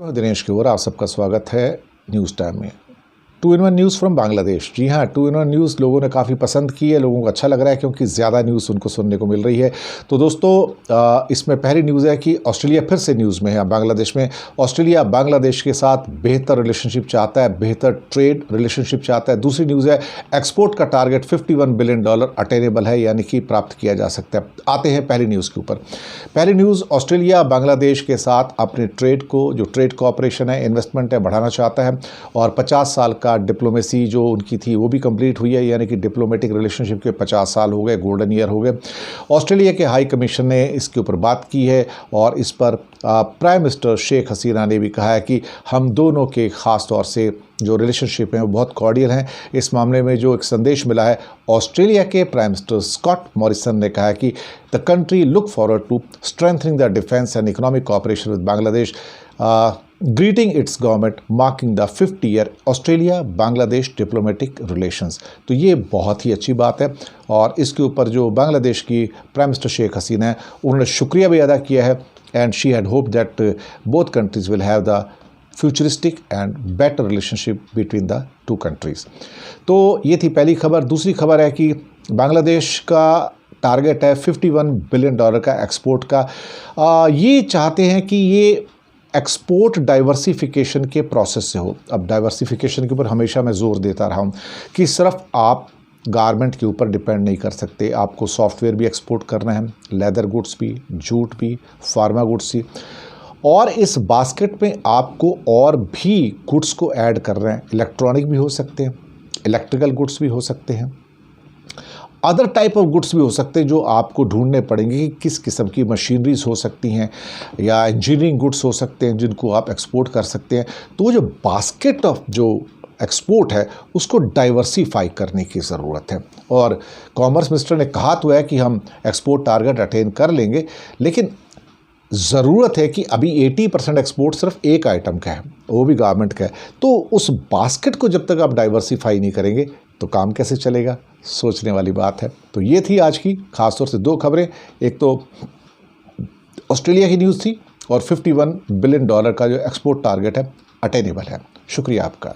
दिनेश के ओर आप सबका स्वागत है न्यूज़ टाइम में। 2-in-1 news from Bangladesh. जी हाँ, 2-in-1 न्यूज़ लोगों ने काफ़ी पसंद की है, लोगों को अच्छा लग रहा है क्योंकि ज़्यादा न्यूज़ उनको सुनने को मिल रही है। तो दोस्तों, इसमें पहली न्यूज़ है कि ऑस्ट्रेलिया फिर से न्यूज़ में है बांग्लादेश में। ऑस्ट्रेलिया बांग्लादेश के साथ बेहतर रिलेशनशिप चाहता है, बेहतर ट्रेड रिलेशनशिप चाहता है। दूसरी न्यूज़ है एक्सपोर्ट का टारगेट $51 बिलियन अटेनेबल है, यानी कि प्राप्त किया जा सकता है। आते हैं पहली न्यूज़ के ऊपर। पहली न्यूज़, ऑस्ट्रेलिया बांग्लादेश के साथ अपने ट्रेड को, जो ट्रेड कोऑपरेशन है, इन्वेस्टमेंट है, बढ़ाना चाहता है और 50 साल का डिप्लोमेसी जो उनकी थी वो भी कंप्लीट हुई है, यानी कि डिप्लोमेटिक रिलेशनशिप के 50 साल हो गए, गोल्डन ईयर हो गए। ऑस्ट्रेलिया के हाई कमीशन ने इसके ऊपर बात की है और इस पर प्राइम मिनिस्टर शेख हसीना ने भी कहा है कि हम दोनों के ख़ास तौर से जो रिलेशनशिप हैं वो बहुत कॉर्डियल हैं। इस मामले में जो एक संदेश मिला है, ऑस्ट्रेलिया के प्राइम मिनिस्टर स्कॉट मॉरिसन ने कहा है कि the country look forward to strengthening the defence and economic cooperation with Bangladesh, greeting its government marking the 50 year Australia Bangladesh diplomatic relations. तो ये बहुत ही अच्छी बात है और इसके ऊपर जो बांग्लादेश की प्राइम मिनिस्टर शेख हसीना है उन्होंने शुक्रिया भी अदा किया है and she had hope that both countries will have the futuristic and better relationship between the two countries. तो ये थी पहली खबर। दूसरी खबर है कि बांग्लादेश का टारगेट है $51 बिलियन का एक्सपोर्ट का। ये चाहते हैं कि ये एक्सपोर्ट डाइवर्सिफिकेशन के प्रोसेस से हो। अब डाइवर्सिफिकेशन के ऊपर हमेशा मैं ज़ोर देता रहा हूँ कि सिर्फ आप गारमेंट के ऊपर डिपेंड नहीं कर सकते, आपको सॉफ्टवेयर भी एक्सपोर्ट करना है, लेदर गुड्स भी, जूट भी, फार्मा गुड्स भी, और इस बास्केट में आपको और भी गुड्स को ऐड कर रहे हैं। इलेक्ट्रॉनिक भी हो सकते हैं, इलेक्ट्रिकल गुड्स भी हो सकते हैं, अदर टाइप ऑफ गुड्स भी हो सकते हैं जो आपको ढूंढने पड़ेंगे कि किस किस्म की मशीनरीज हो सकती हैं या इंजीनियरिंग गुड्स हो सकते हैं जिनको आप एक्सपोर्ट कर सकते हैं। तो जो बास्केट ऑफ जो एक्सपोर्ट है उसको डाइवर्सिफाई करने की ज़रूरत है और कॉमर्स मिनिस्टर ने कहा तो है कि हम एक्सपोर्ट टारगेट अटेन कर लेंगे, लेकिन ज़रूरत है कि अभी 80% एक्सपोर्ट सिर्फ एक आइटम का है, वो भी गारमेंट का है। तो उस बास्केट को जब तक आप डाइवर्सिफाई नहीं करेंगे तो काम कैसे चलेगा, सोचने वाली बात है। तो ये थी आज की खासतौर से दो खबरें। एक तो ऑस्ट्रेलिया की न्यूज़ थी और $51 बिलियन का जो एक्सपोर्ट टारगेट है अटेनेबल है। शुक्रिया आपका।